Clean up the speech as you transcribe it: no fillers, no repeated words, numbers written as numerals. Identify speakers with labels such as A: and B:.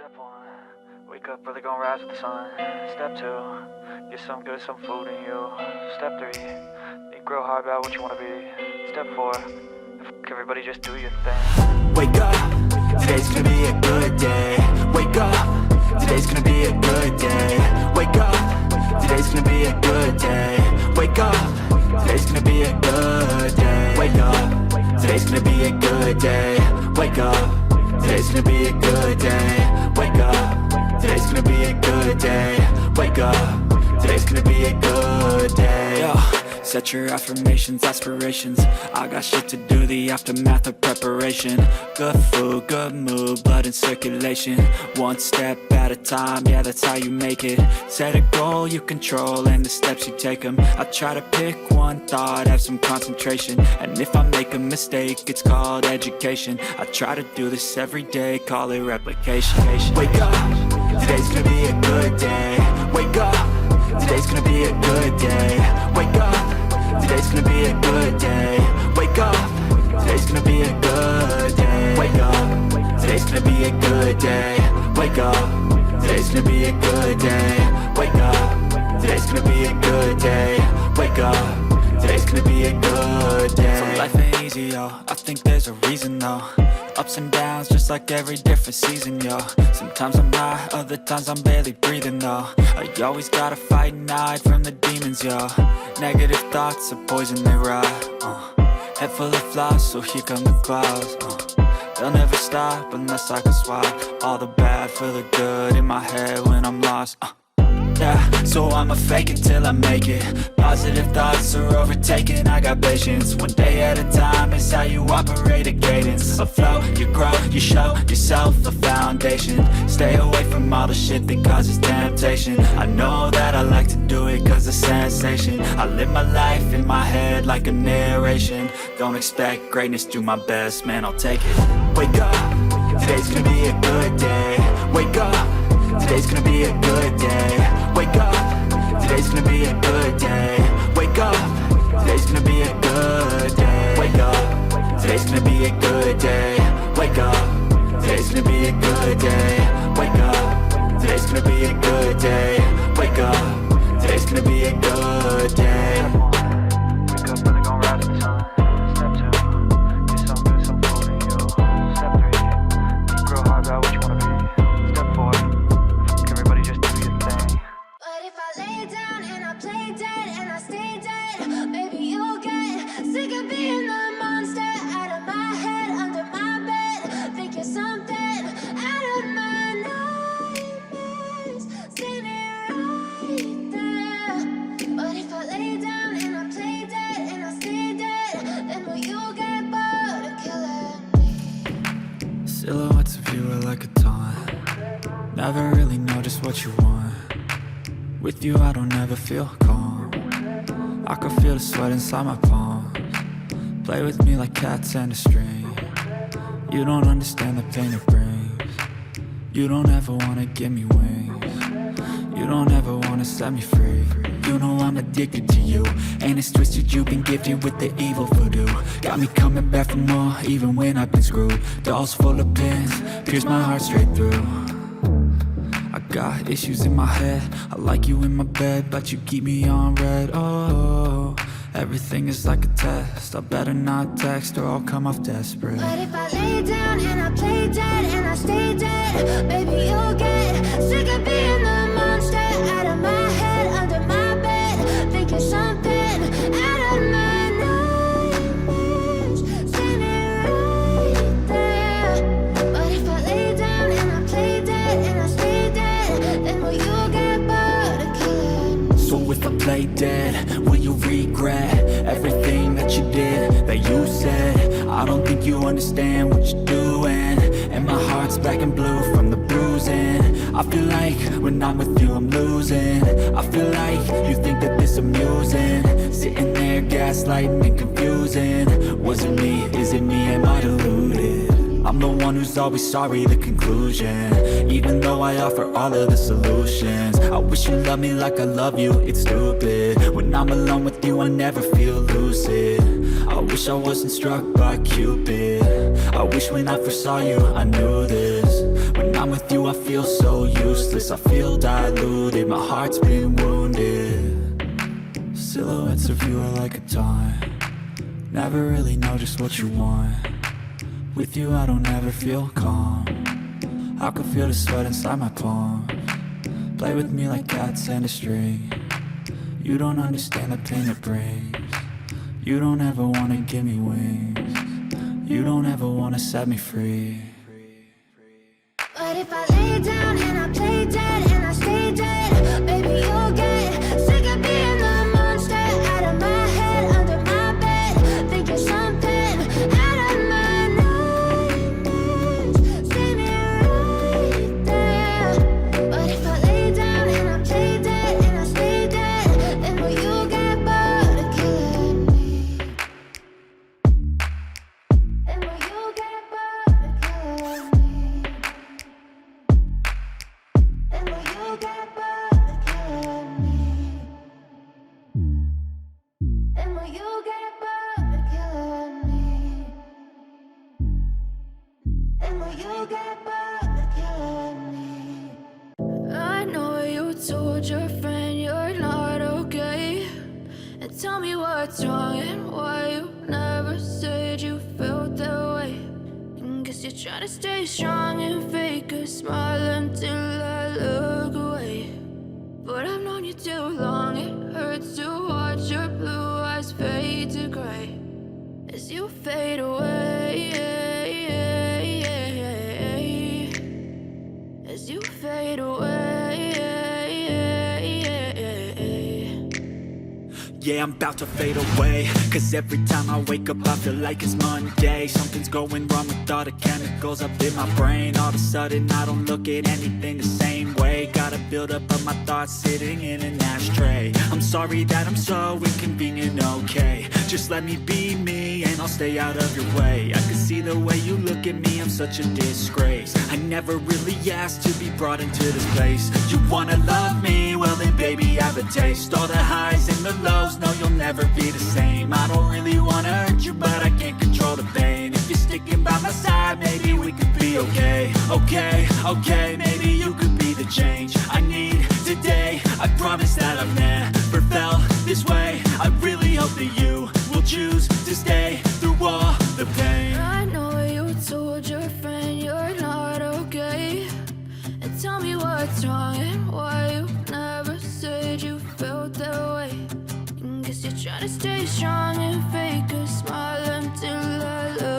A: Step 1, wake up early, gonna rise with the sun. Step 2, get some good, some food in you. Step 3, think real hard about what you wanna be. Step 4, everybody just do your thing.
B: Wake up, today's gonna be a good day. Wake up, today's gonna be a good day. Wake up, today's gonna be a good day. Wake up, today's gonna be a good day. Wake up, today's gonna be a good day. Wake up, today's gonna be a good day. Wake up, today's gonna be a good day. Wake up, today's gonna be a good day. Yo, set your affirmations, aspirations. I got shit to do, the aftermath of preparation. Good food, good mood, blood in circulation. One step at a time, yeah, that's how you make it. Set a goal you control and the steps you take them. I try to pick one thought, have some concentration. And if I make a mistake, it's called education. I try to do this every day, call it replication. Wake up, today's gonna be a good day. Wake up, today's gonna be a good day. Wake up, today's gonna be a good day. Wake up, today's gonna be a good day. Wake up, today's gonna be a good day. Wake up, today's gonna be a good day. Wake up, today's gonna be a good day. Wake up, today's gonna be a good day. So life ain't easy, yo, I think there's a reason though. Ups and downs, just like every different season, yo. Sometimes I'm high, other times I'm barely breathing, though. I always gotta fight and hide from the demons, yo. Negative thoughts are poison, they rot. Head full of flies, so here come the clouds. They'll never stop unless I can swap all the bad for the good in my head when I'm lost. Yeah, so I'ma fake it till I make it. Positive thoughts are overtaken, I got patience. One day at a time is how you operate a cadence. A flow, you grow, you show yourself a foundation. Stay away from all the shit that causes temptation. I know that I like to do it cause it's sensation. I live my life in my head like a narration. Don't expect greatness, do my best, man, I'll take it. Wake up, today's gonna be a good day. Wake up, today's gonna be a good day. Wake up, today's gonna be a good day. Wake up, today's gonna be a good day. Wake up, today's gonna be a good day. Wake up, today's gonna be a good day. Wake up, today's gonna be a good day. Wake up, today's gonna be a good day.
A: Wake up early, gonna rise with the sun. Step 2, get some good, some food in you. Step 3, think real hard about what you wanna be. Step 4, everybody just do your thing.
C: But if I lay down and I play dead and I stay dead, maybe you'll get sick of being the monster out of my head, under my bed. Think you're something out of my nightmares, standing right there. But if I lay down and I play dead and I stay dead, then will you get bored of killing me?
B: Silhouettes of you are like a taunt. Never really know just what you want. With you I don't ever feel calm. I can feel the sweat inside my palms. Play with me like cats and a string. You don't understand the pain it brings. You don't ever wanna give me wings. You don't ever wanna set me free. You know I'm addicted to you, and it's twisted, you've been gifted with the evil voodoo. Got me coming back for more, even when I've been screwed. Dolls full of pins, pierce my heart straight through. I got issues in my head, I like you in my bed, but you keep me on red. Oh, everything is like a test, I better not text or I'll come off desperate.
C: But if I lay down and I play dead and I stay dead, maybe you'll get sick of being the monster out of my head, under my bed. Think you're something out of my nightmares, standing right there. But if I lay down and I play dead and I stay dead, then will you get bored of killing me?
B: So if I play dead, will you regret everything that you did, that you said? I don't think you understand what you're doing, and my heart's black and blue from the bruising. I feel like when I'm with you I'm losing. I feel like you think that this amusing, sitting there gaslighting and confusing. Was it me? Is it me? Am I deluded? I'm the one who's always sorry, the conclusion. Even though I offer all of the solutions, I wish you loved me like I love you, it's stupid. When I'm alone with you I never feel lucid. I wish I wasn't struck by Cupid. I wish when I first saw you I knew this. When I'm with you I feel so useless, I feel diluted, my heart's been wounded. Silhouettes of you are like a taunt, never really know just what you want. With you I don't ever feel calm, I can feel the sweat inside my palm. Play with me like cats and a string, you don't understand the pain it brings. You don't ever wanna give me wings, you don't ever wanna set me free.
C: But if I lay down and I play dead and I stay dead, maybe you'll get sick of being the monster out of my head, under my bed, thinking something out of my nightmares. See me right there. But if I lay down and I play dead and I stay dead, then will you get bored of killing me? Then will you get bored of killing me? And will you get bored of killing me? And will you get bored of killing me? And will you get bored of killing me? I know you told your friend you're not okay, and tell me what's wrong and why you never said you felt that way. And guess you're trying to stay strong and fake a smile until I look away. But I've known you too long, it hurts to watch your blue eyes fade to gray as you fade away, as you fade away.
B: Yeah, I'm about to fade away, cause every time I wake up I feel like it's Monday. Something's going wrong with all the chemicals up in my brain. All of a sudden I don't look at anything the same way. Gotta build up of my thoughts sitting in an ashtray. I'm sorry that I'm so inconvenient, okay. Just let me be me and I'll stay out of your way. I can see the way you look at me, I'm such a disgrace. I never really asked to be brought into this place. You wanna love me? Well then baby have a taste. All the highs and the lows, no you'll never be the same. I don't really wanna hurt you but I can't control the pain. If you're sticking by my side maybe we could be okay. Okay, okay, maybe you could be the change I need today. I promise that I've never felt this way. I really hope that you will choose to stay through all the pain.
C: I know you told your friend you're not okay, and tell me what's wrong and why you never said you felt that way. And guess you're trying to stay strong and fake a smile until I look